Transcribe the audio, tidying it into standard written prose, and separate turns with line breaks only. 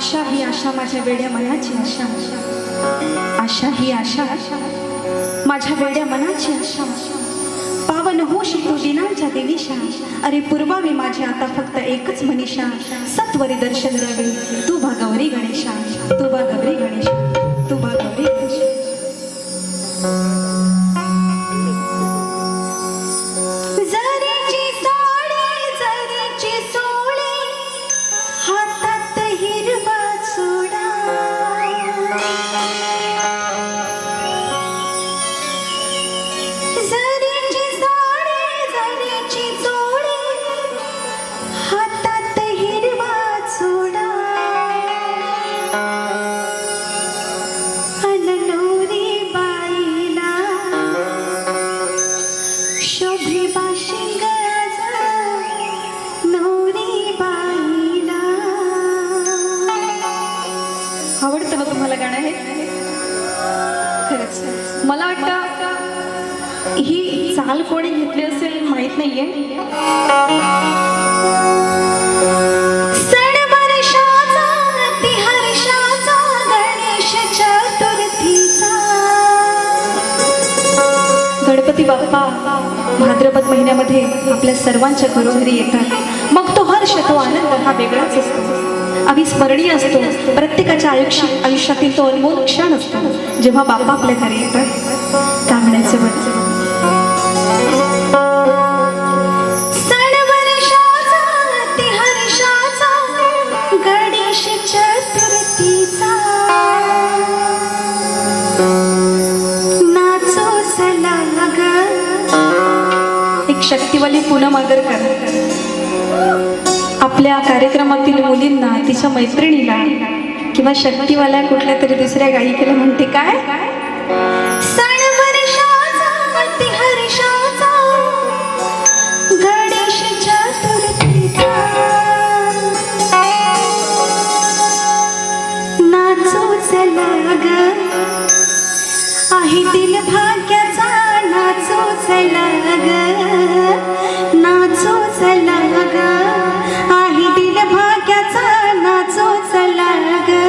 आशा ही आशा माझ्या वेड्या मनाची आशा, आशा ही आशा माझ्या वेड्या मनाची आशा, पावन होशी तू दिनांच्या दिविशा, अरे पूर्वावी माझी आता फक्त एकच मनीषा, सत्वरी दर्शन रवी तू भा गौरी गणेशा, तू भा गौरी गणेशा, तू भा गौरी गणेशा। आवडतं ना तुम्हाला गाणं हे? खरंच मला वाटतं ही चाल कोणी घेतली असेल माहित नाहीये। गणपती बाप्पा भाद्रपद महिन्यामध्ये आपल्या सर्वांच्या घरोघरी येतात, मग तो हर्ष तो आनंद हा वेगळाच असतो, अविस्मरणीय असतो। प्रत्येकाच्या आयुष्यातील तो अनमोल क्षण असतो जेव्हा बाप्पा आपल्या घरी येतात। का म्हणायचं बरं? एक शक्तिवाली पूनम आगरकर आपल्या कार्यक्रमातील मुलींना, तिच्या मैत्रिणीला किंवा शक्तिवाल्या कुठल्या तरी दुसऱ्या गायिकेला म्हणते काय, आहे दिल भाग्याचा नाचो चला ग, नाचो चला ग, आहे दिल भाग्याचा नाचो चला ग।